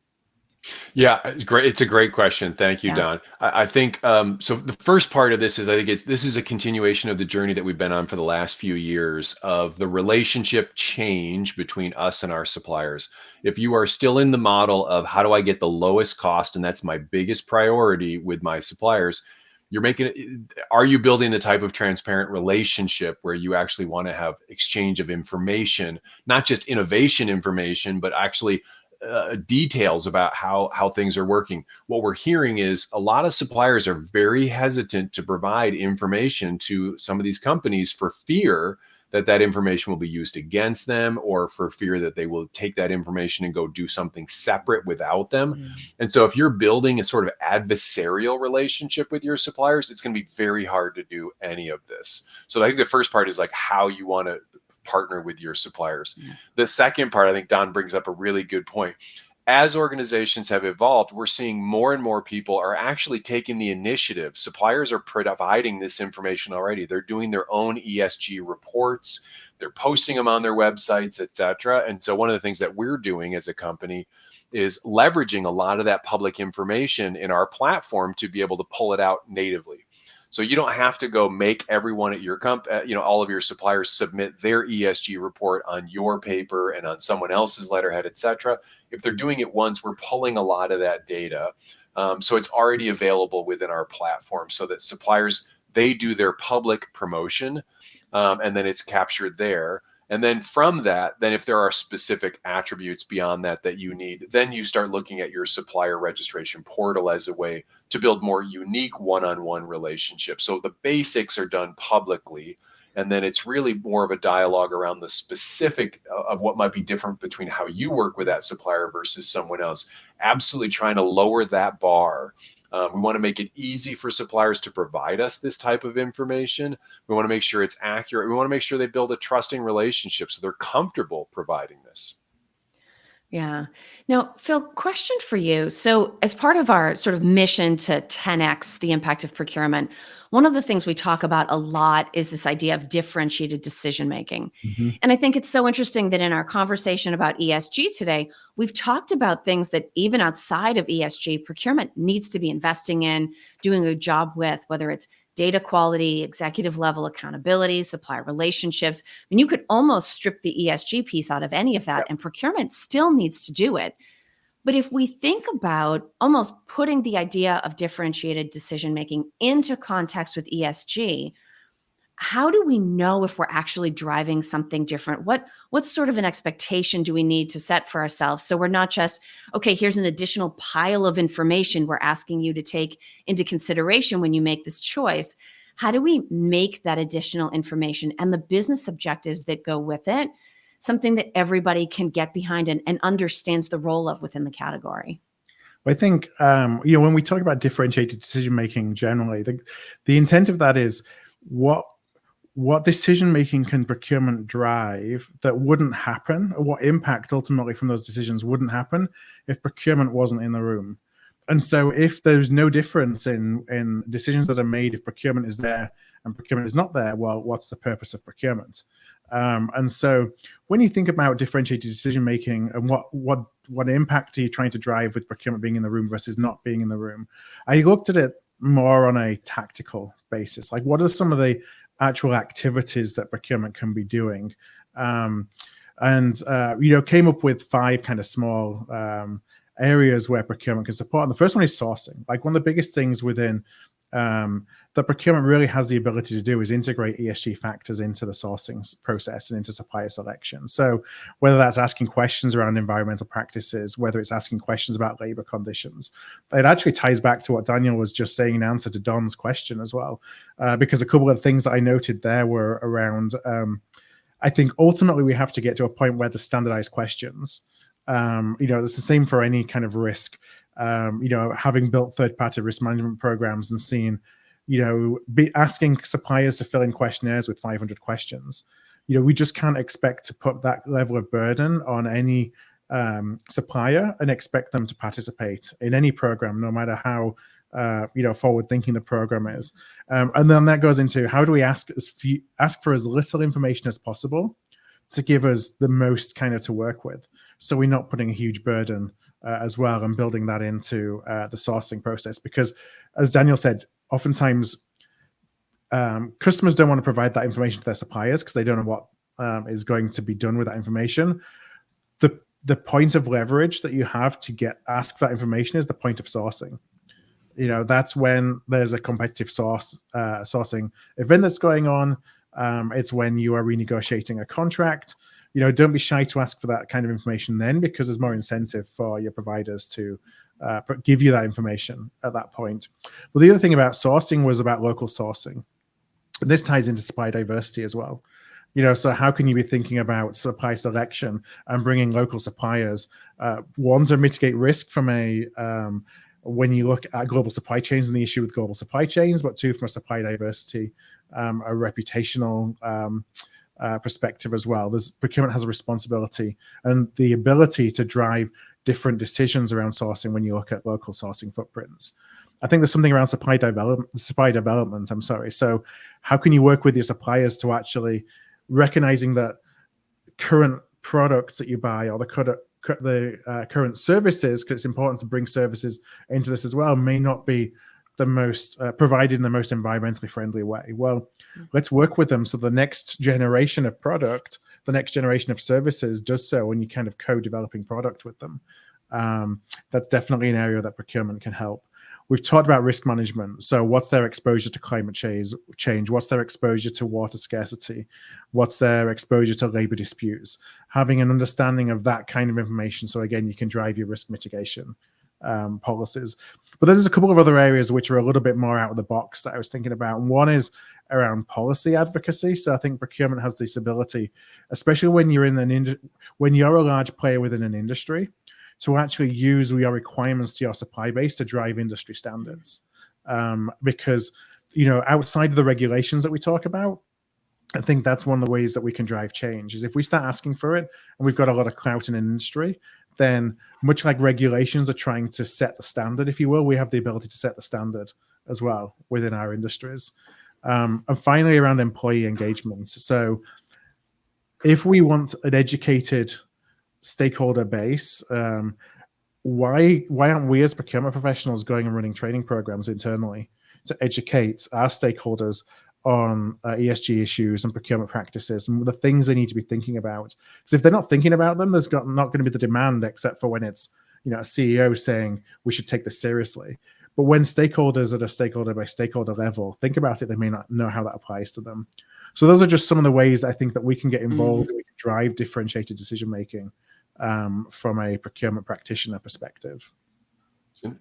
Yeah, it's great. It's a great question. Thank you, Yeah. Don. I think so. The first part of this is, I think this is a continuation of the journey that we've been on for the last few years of the relationship change between us and our suppliers. If you are still in the model of how do I get the lowest cost, and that's my biggest priority with my suppliers, are you building the type of transparent relationship where you actually want to have exchange of information, not just innovation information, but actually details about how things are working. What we're hearing is a lot of suppliers are very hesitant to provide information to some of these companies for fear that information will be used against them, or for fear that they will take that information and go do something separate without them. And so if you're building a sort of adversarial relationship with your suppliers, it's going to be very hard to do any of this. So I think the first part is like how you want to partner with your suppliers. The second part, I think Don brings up a really good point. As organizations have evolved, we're seeing more and more people are actually taking the initiative. Suppliers are providing this information already. They're doing their own ESG reports. They're posting them on their websites, et cetera. And so one of the things that we're doing as a company is leveraging a lot of that public information in our platform to be able to pull it out natively. So you don't have to go make everyone at your all of your suppliers submit their ESG report on your paper and on someone else's letterhead, et cetera. If they're doing it once, we're pulling a lot of that data. So it's already available within our platform, so that suppliers, they do their public promotion, and then it's captured there. And then from that, then if there are specific attributes beyond that you need, then you start looking at your supplier registration portal as a way to build more unique one-on-one relationships. So the basics are done publicly, and then it's really more of a dialogue around the specific of what might be different between how you work with that supplier versus someone else. Absolutely trying to lower that bar. We want to make it easy for suppliers to provide us this type of information. We want to make sure it's accurate. We want to make sure they build a trusting relationship so they're comfortable providing this. Yeah. Now, Phil, question for you. So as part of our sort of mission to 10x the impact of procurement, one of the things we talk about a lot is this idea of differentiated decision-making. And I think it's so interesting that in our conversation about ESG today, we've talked about things that even outside of ESG, procurement needs to be investing in, doing a job with, whether it's data quality, executive level accountability, supplier relationships. I mean, you could almost strip the ESG piece out of any of that, and procurement still needs to do it. But if we think about almost putting the idea of differentiated decision-making into context with ESG, how do we know if we're actually driving something different? What sort of an expectation do we need to set for ourselves, so we're not just, okay, here's an additional pile of information we're asking you to take into consideration when you make this choice? How do we make that additional information and the business objectives that go with it something that everybody can get behind and understands the role of within the category? I think, when we talk about differentiated decision-making generally, the intent of that is what decision-making can procurement drive that wouldn't happen, or what impact ultimately from those decisions wouldn't happen if procurement wasn't in the room. And so if there's no difference in decisions that are made if procurement is there and procurement is not there, well, what's the purpose of procurement? And so when you think about differentiated decision-making and what impact are you trying to drive with procurement being in the room versus not being in the room, I looked at it more on a tactical basis. Like, what are some of the actual activities that procurement can be doing? Came up with 5 kind of small areas where procurement can support. And the first one is sourcing. Like, one of the biggest things within that procurement really has the ability to do is integrate ESG factors into the sourcing process and into supplier selection. So whether that's asking questions around environmental practices, whether it's asking questions about labor conditions, it actually ties back to what Daniel was just saying in answer to Don's question as well, because a couple of things that I noted there were around, I think ultimately we have to get to a point where the standardized questions, it's the same for any kind of risk. Having built third-party risk management programs and seeing, be asking suppliers to fill in questionnaires with 500 questions, we just can't expect to put that level of burden on any supplier and expect them to participate in any program, no matter how forward-thinking the program is. And then that goes into, how do we ask for as little information as possible to give us the most kind of to work with, so we're not putting a huge burden as well, and building that into the sourcing process. Because as Daniel said, oftentimes customers don't want to provide that information to their suppliers because they don't know what is going to be done with that information. The point of leverage that you have to ask that information is the point of sourcing. That's when there's a competitive sourcing event that's going on. It's when you are renegotiating a contract, don't be shy to ask for that kind of information then, because there's more incentive for your providers to give you that information at that point. Well, the other thing about sourcing was about local sourcing. And this ties into supply diversity as well. So how can you be thinking about supply selection and bringing local suppliers? One, to mitigate risk from when you look at global supply chains and the issue with global supply chains, but two, from a supply diversity, a reputational perspective as well. Procurement has a responsibility and the ability to drive different decisions around sourcing when you look at local sourcing footprints. I think there's something around supply development. I'm sorry. So how can you work with your suppliers to actually recognizing that current products that you buy or the current services, because it's important to bring services into this as well, may not be the most provided in the most environmentally friendly way. Well, let's work with them so the next generation of product, the next generation of services does so when you kind of co-developing product with them. That's definitely an area that procurement can help. We've talked about risk management. So what's their exposure to climate change? What's their exposure to water scarcity? What's their exposure to labor disputes? Having an understanding of that kind of information. So again, you can drive your risk mitigation policies. But there's a couple of other areas which are a little bit more out of the box that I was thinking about. One is around policy advocacy. So I think procurement has this ability, especially when you're when you're a large player within an industry, to actually use your requirements to your supply base to drive industry standards. Because, outside of the regulations that we talk about, I think that's one of the ways that we can drive change is if we start asking for it and we've got a lot of clout in an industry, then much like regulations are trying to set the standard, if you will, we have the ability to set the standard as well within our industries. And finally, around employee engagement. So if we want an educated stakeholder base, why aren't we as procurement professionals going and running training programs internally to educate our stakeholders on ESG issues and procurement practices and the things they need to be thinking about? Because if they're not thinking about them, there's not going to be the demand, except for when it's a CEO saying we should take this seriously. But when stakeholders at a stakeholder by stakeholder level think about it, they may not know how that applies to them. So those are just some of the ways I think that we can get involved, and we can drive differentiated decision making from a procurement practitioner perspective.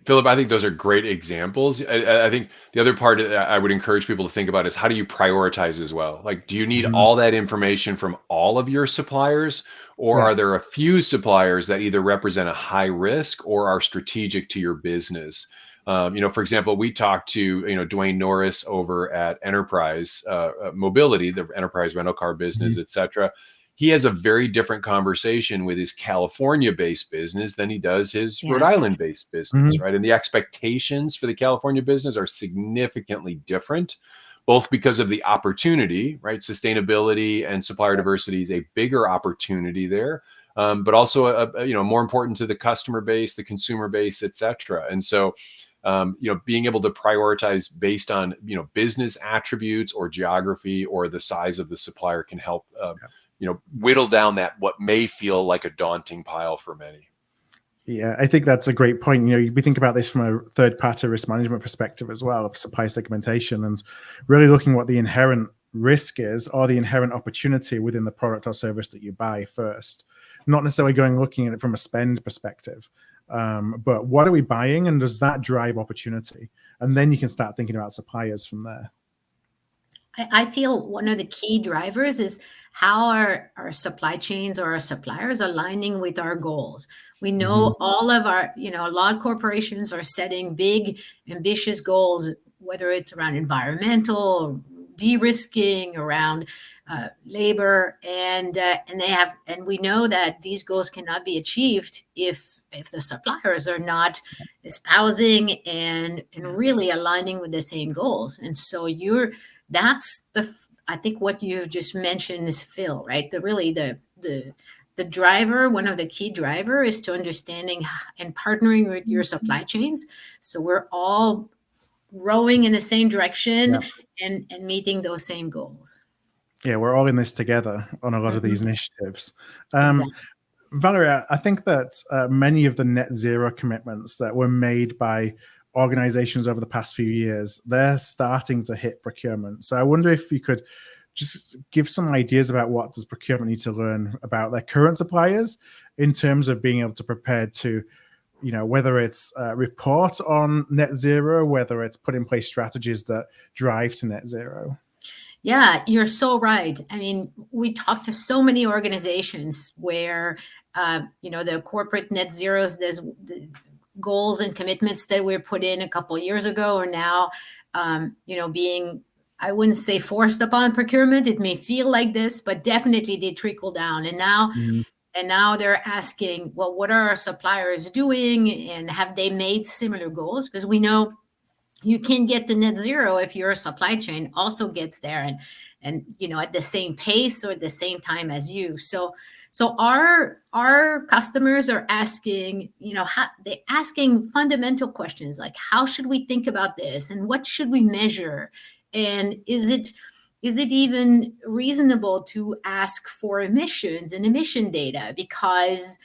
Philip, I think those are great examples. I think the other part I would encourage people to think about is how do you prioritize as well? Like, do you need all that information from all of your suppliers, or are there a few suppliers that either represent a high risk or are strategic to your business? For example, we talked to, Dwayne Norris over at Enterprise Mobility, the enterprise rental car business, et cetera. He has a very different conversation with his California-based business than he does his Rhode Island-based business, right? And the expectations for the California business are significantly different, both because of the opportunity, right? Sustainability and supplier diversity is a bigger opportunity there, but also, more important to the customer base, the consumer base, et cetera. And so, being able to prioritize based on, business attributes or geography or the size of the supplier can help, whittle down that what may feel like a daunting pile for many. Yeah, I think that's a great point. We think about this from a third-party risk management perspective as well, of supply segmentation, and really looking what the inherent risk is or the inherent opportunity within the product or service that you buy first. Not necessarily looking at it from a spend perspective, but what are we buying, and does that drive opportunity? And then you can start thinking about suppliers from there. I feel one of the key drivers is how our supply chains or our suppliers aligning with our goals. We know all of our, a lot of corporations are setting big, ambitious goals, whether it's around environmental, de-risking, around labor, and we know that these goals cannot be achieved if the suppliers are not espousing and really aligning with the same goals. And so I think what you've just mentioned is Phil, right? The driver, one of the key driver is to understanding and partnering with your supply chains. So we're all rowing in the same direction and meeting those same goals. Yeah, we're all in this together on a lot of these initiatives. Exactly. Valerie, I think that many of the net zero commitments that were made by organizations over the past few years, they're starting to hit procurement. So I wonder if you could just give some ideas about what does procurement need to learn about their current suppliers in terms of being able to prepare to, whether it's report on net zero, whether it's put in place strategies that drive to net zero. Yeah, you're so right. I mean, we talk to so many organizations where, the corporate net zeros, there's the goals and commitments that were put in a couple of years ago are now, being, I wouldn't say forced upon procurement. It may feel like this, but definitely they trickle down. And now they're asking, well, what are our suppliers doing? And have they made similar goals? Because we know you can get to net zero if your supply chain also gets there and at the same pace or at the same time as you. So our customers are asking, they're asking fundamental questions like, how should we think about this, and what should we measure, and is it even reasonable to ask for emissions and emission data, because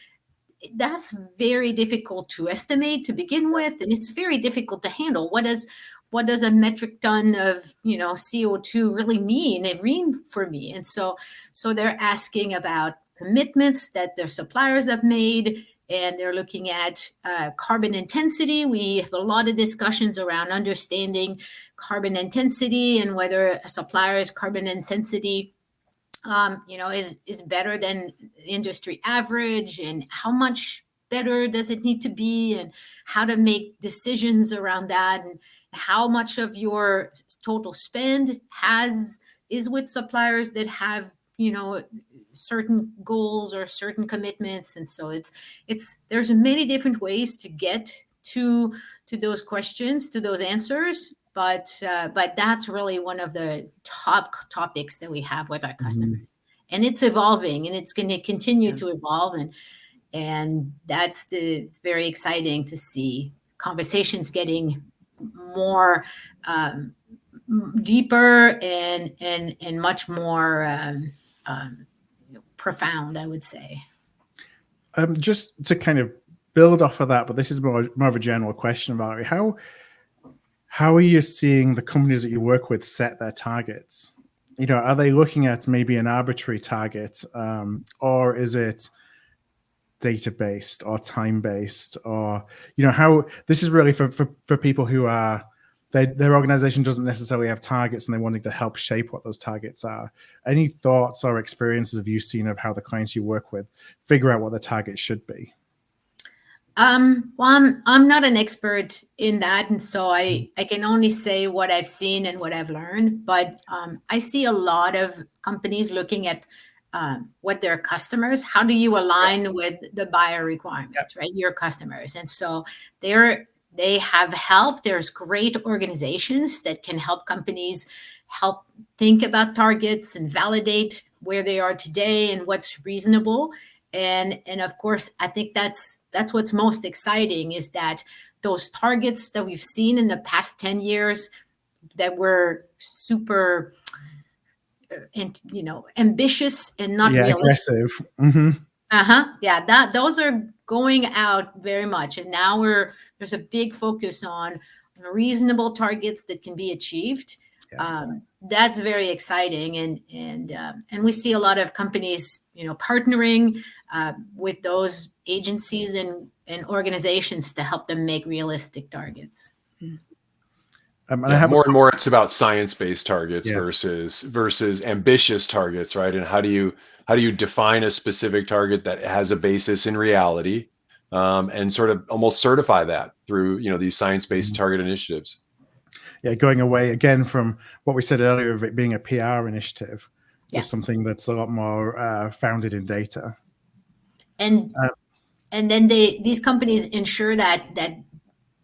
that's very difficult to estimate to begin with, and it's very difficult to handle. What does a metric ton of CO2 really mean? It means for me. And so they're asking about commitments that their suppliers have made, and they're looking at carbon intensity. We have a lot of discussions around understanding carbon intensity and whether a supplier's carbon intensity is better than industry average, and how much better does it need to be, and how to make decisions around that, and how much of your total spend is with suppliers that have certain goals or certain commitments. And so there's many different ways to get to those questions, to those answers. But that's really one of the top topics that we have with our customers, and it's evolving, and it's going to continue to evolve, and it's very exciting to see conversations getting more deeper and much more profound, I would say. Just to kind of build off of that, but this is more of a general question, Valerie. How are you seeing the companies that you work with set their targets? Are they looking at maybe an arbitrary target, or is it data-based or time-based, or how this is really for people who are their organization doesn't necessarily have targets and they're wanting to help shape what those targets are. Any thoughts or experiences have you seen of how the clients you work with figure out what the target should be? Well, I'm not an expert in that, and so I can only say what I've seen and what I've learned. But I see a lot of companies looking at what their customers, how do you align with the buyer requirements, right? Your customers. And so they have help. There's great organizations that can help companies help think about targets and validate where they are today and what's reasonable. And of course, I think that's what's most exciting, is that those targets that we've seen in the past 10 years that were super, ambitious and not realistic. Aggressive. Mm-hmm. Yeah, those are going out very much, and now there's a big focus on reasonable targets that can be achieved. That's very exciting, and we see a lot of companies, partnering with those agencies and organizations to help them make realistic targets. More and more, it's about science-based targets versus ambitious targets, right? And how do you define a specific target that has a basis in reality, and sort of almost certify that through these science-based target initiatives. Yeah, going away again from what we said earlier of it being a PR initiative to something that's a lot more founded in data. And then these companies ensure that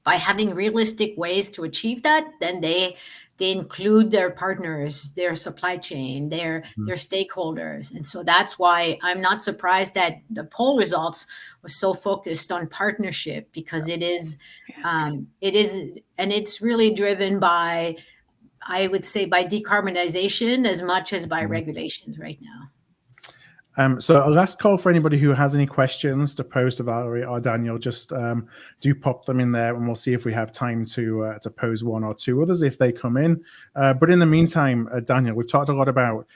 by having realistic ways to achieve that, then they include their partners, their supply chain, their stakeholders. And so that's why I'm not surprised that the poll results was so focused on partnership, because it is, and it's really driven by, I would say, by decarbonization as much as by regulations right now. So a last call for anybody who has any questions to pose to Valerie or Daniel, just do pop them in there and we'll see if we have time to pose one or two others if they come in. But in the meantime, Daniel, we've talked a lot about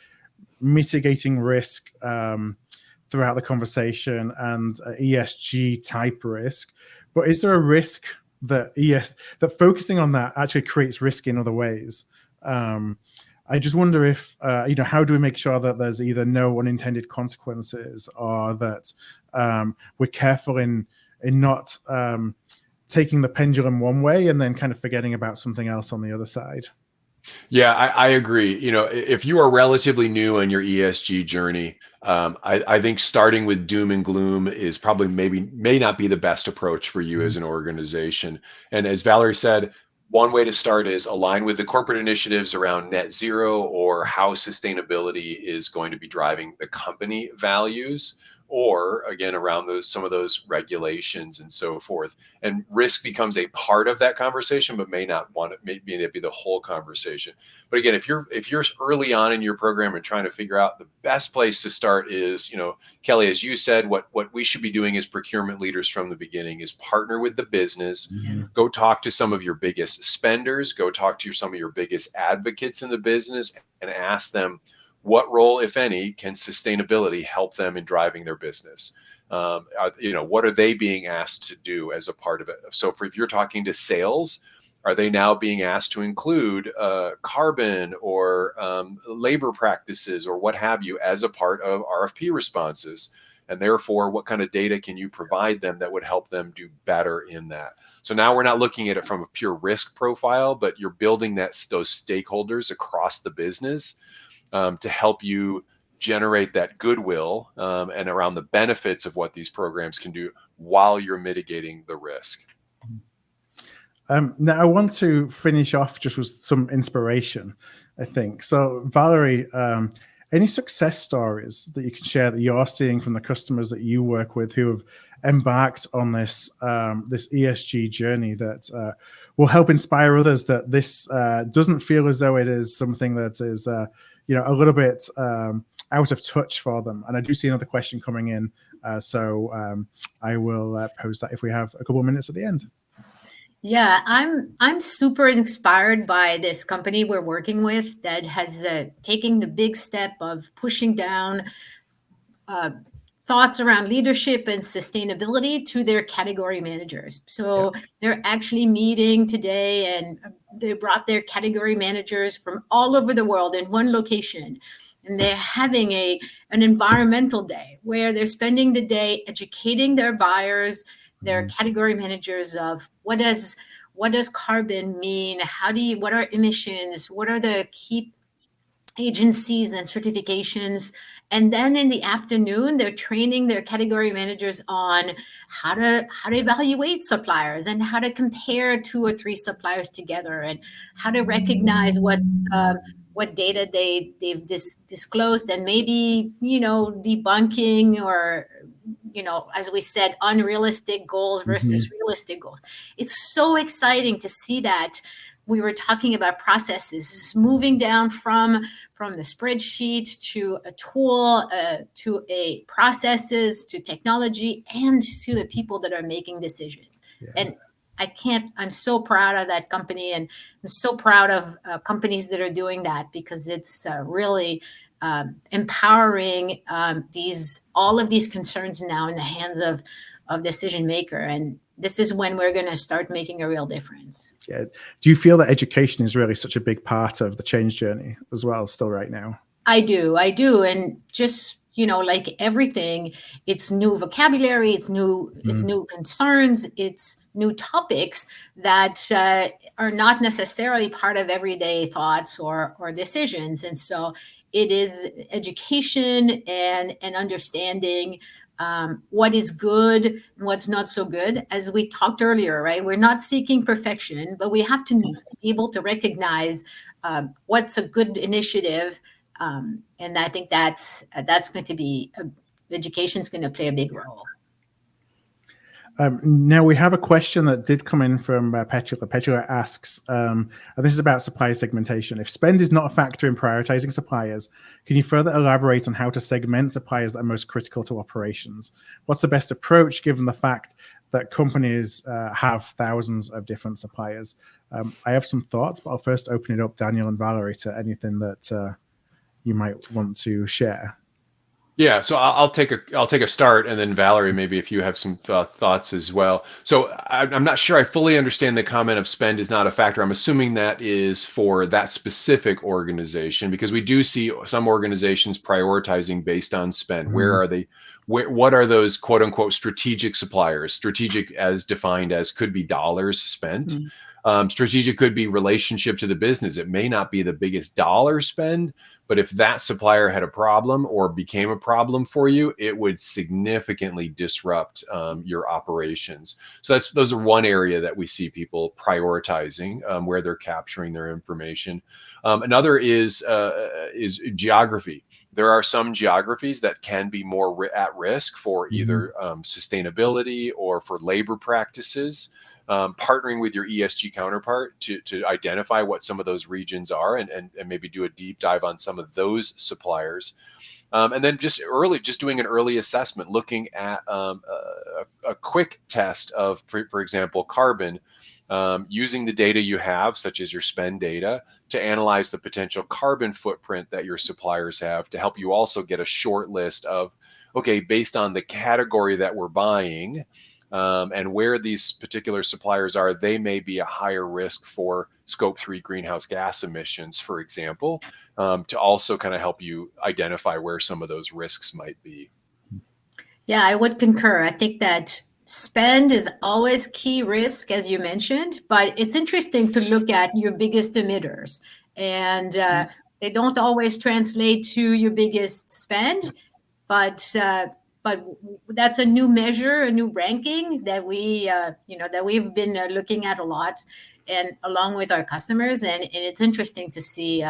mitigating risk throughout the conversation and ESG type risk. But is there a risk that that focusing on that actually creates risk in other ways? I just wonder if, how do we make sure that there's either no unintended consequences or that we're careful in not taking the pendulum one way and then kind of forgetting about something else on the other side? Yeah, I agree. If you are relatively new on your ESG journey, I think starting with doom and gloom is probably may not be the best approach for you as an organization. And as Valerie said, one way to start is align with the corporate initiatives around net zero or how sustainability is going to be driving the company values, or again around some of those regulations and so forth. And risk becomes a part of that conversation, but may not be the whole conversation. But again, if you're early on in your program and trying to figure out, the best place to start is, Kelly, as you said, what we should be doing as procurement leaders from the beginning is partner with the business. Go talk to some of your biggest spenders, go talk to some of your biggest advocates in the business and ask them, what role, if any, can sustainability help them in driving their business? What are they being asked to do as a part of it? So if you're talking to sales, are they now being asked to include carbon or labor practices or what have you as a part of RFP responses? And therefore, what kind of data can you provide them that would help them do better in that? So now we're not looking at it from a pure risk profile, but you're building those stakeholders across the business to help you generate that goodwill and around the benefits of what these programs can do while you're mitigating the risk. Now, I want to finish off just with some inspiration, I think. So, Valerie, any success stories that you can share that you're seeing from the customers that you work with who have embarked on this ESG journey that will help inspire others, that this doesn't feel as though it is something that is a little bit out of touch for them? And I do see another question coming in, so I will pose that if we have a couple of minutes at the end. Yeah, I'm super inspired by this company we're working with that has taken the big step of pushing down thoughts around leadership and sustainability to their category managers. So they're actually meeting today, and they brought their category managers from all over the world in one location. And they're having an environmental day where they're spending the day educating their buyers, their category managers, of what does carbon mean? What are emissions? What are the key agencies and certifications? And then in the afternoon, they're training their category managers on how to evaluate suppliers and how to compare 2 or 3 suppliers together and how to recognize what data they've disclosed, and maybe debunking or as we said, unrealistic goals versus realistic goals. It's so exciting to see that. We were talking about processes moving down from the spreadsheet to a tool, to a processes, to technology, and to the people that are making decisions. And I'm so proud of that company, and I'm so proud of companies that are doing that, because it's really empowering all of these concerns now in the hands of decision maker. And this is when we're going to start making a real difference. Yeah. Do you feel that education is really such a big part of the change journey as well, still right now? I do. And just, like everything, it's new vocabulary, it's new concerns, it's new topics that are not necessarily part of everyday thoughts or decisions. And so it is education and understanding what is good and what's not so good. As we talked earlier, right? We're not seeking perfection, but we have to be able to recognize what's a good initiative. And I think that's going to be, education is going to play a big role. Now we have a question that did come in from Petula. Petula asks, and this is about supplier segmentation. If spend is not a factor in prioritizing suppliers, can you further elaborate on how to segment suppliers that are most critical to operations? What's the best approach given the fact that companies have thousands of different suppliers? I have some thoughts, but I'll first open it up, Daniel and Valerie, to anything that you might want to share. Yeah, so I'll take a start, and then Valerie, maybe if you have some thoughts as well. So I'm not sure I fully understand the comment of spend is not a factor. I'm assuming that is for that specific organization, because we do see some organizations prioritizing based on spend. Where are they? What are those quote unquote strategic suppliers? Strategic as defined as could be dollars spent. Strategic could be relationship to the business. It may not be the biggest dollar spend, but if that supplier had a problem or became a problem for you, it would significantly disrupt your operations. So those are one area that we see people prioritizing where they're capturing their information. Another is geography. There are some geographies that can be more at risk for either sustainability or for labor practices. Partnering with your ESG counterpart to identify what some of those regions are and maybe do a deep dive on some of those suppliers. And then just doing an early assessment, looking at a quick test of, for example, carbon, using the data you have, such as your spend data, to analyze the potential carbon footprint that your suppliers have to help you also get a short list of, okay, based on the category that we're buying, and where these particular suppliers are, they may be a higher risk for scope 3 greenhouse gas emissions, for example, to also kind of help you identify where some of those risks might be. Yeah, I would concur. I think that spend is always key risk, as you mentioned, but it's interesting to look at your biggest emitters, and they don't always translate to your biggest spend, but that's a new measure, a new ranking that we've been looking at a lot, and along with our customers, and it's interesting to see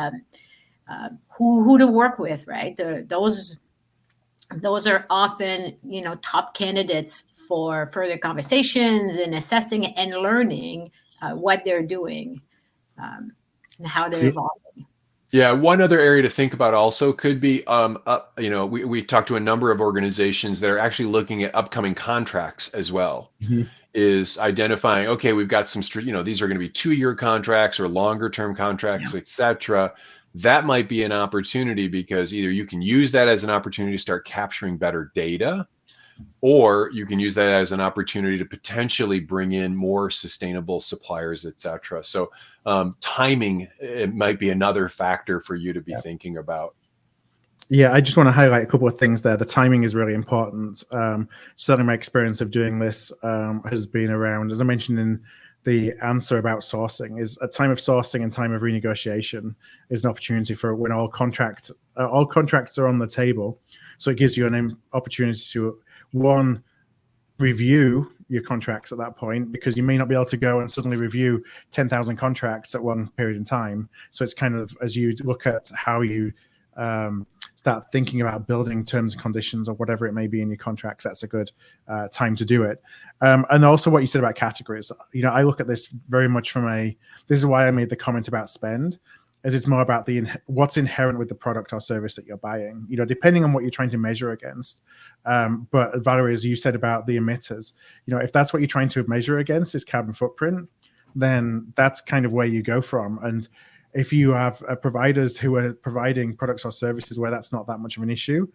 who to work with, right? Those are often top candidates for further conversations and assessing and learning what they're doing and how they're evolving. Yeah, one other area to think about also could be, we talked to a number of organizations that are actually looking at upcoming contracts as well. Is identifying, okay, we've got some, these are going to be 2-year contracts or longer term contracts, etc. That might be an opportunity because either you can use that as an opportunity to start capturing better data, or you can use that as an opportunity to potentially bring in more sustainable suppliers, etc. So timing, it might be another factor for you to be thinking about. Yeah, I just want to highlight a couple of things there. The timing is really important. Certainly my experience of doing this has been around, as I mentioned in the answer about sourcing, is a time of sourcing and time of renegotiation is an opportunity for when all contracts are on the table. So it gives you an opportunity to, one, review your contracts at that point, because you may not be able to go and suddenly review 10,000 contracts at one period in time. So it's kind of, as you look at how you start thinking about building terms and conditions or whatever it may be in your contracts, that's a good time to do it. And also what you said about categories, I look at this very much this is why I made the comment about spend, as it's more about what's inherent with the product or service that you're buying, depending on what you're trying to measure against. But Valerie, as you said about the emitters, if that's what you're trying to measure against is carbon footprint, then that's kind of where you go from. And if you have providers who are providing products or services where that's not that much of an issue,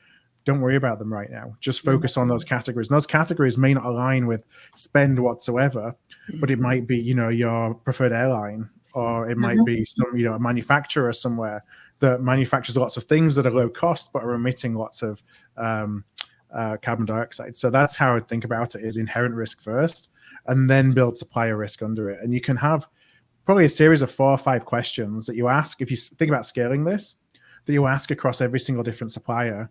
don't worry about them right now. Just focus on those categories. And those categories may not align with spend whatsoever, but it might be, your preferred airline, or it might be some, a manufacturer somewhere that manufactures lots of things that are low cost, but are emitting lots of carbon dioxide. So that's how I would think about it, is inherent risk first, and then build supplier risk under it. And you can have probably a series of 4 or 5 questions that you ask, if you think about scaling this, that you ask across every single different supplier.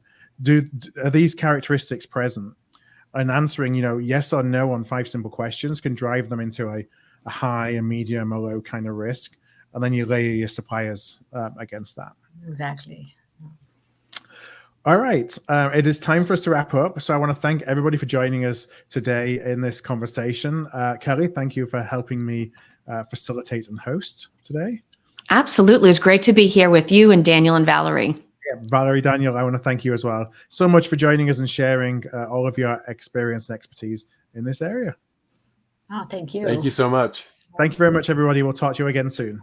Are these characteristics present? And answering, yes or no on 5 simple questions can drive them into a high, a medium, a low kind of risk. And then you layer your suppliers against that. Exactly. All right. It is time for us to wrap up. So I want to thank everybody for joining us today in this conversation. Kelly, thank you for helping me facilitate and host today. Absolutely. It's great to be here with you and Daniel and Valerie. Yeah, Valerie, Daniel, I want to thank you as well so much for joining us and sharing all of your experience and expertise in this area. Oh, thank you. Thank you so much. Thank you very much, everybody. We'll talk to you again soon.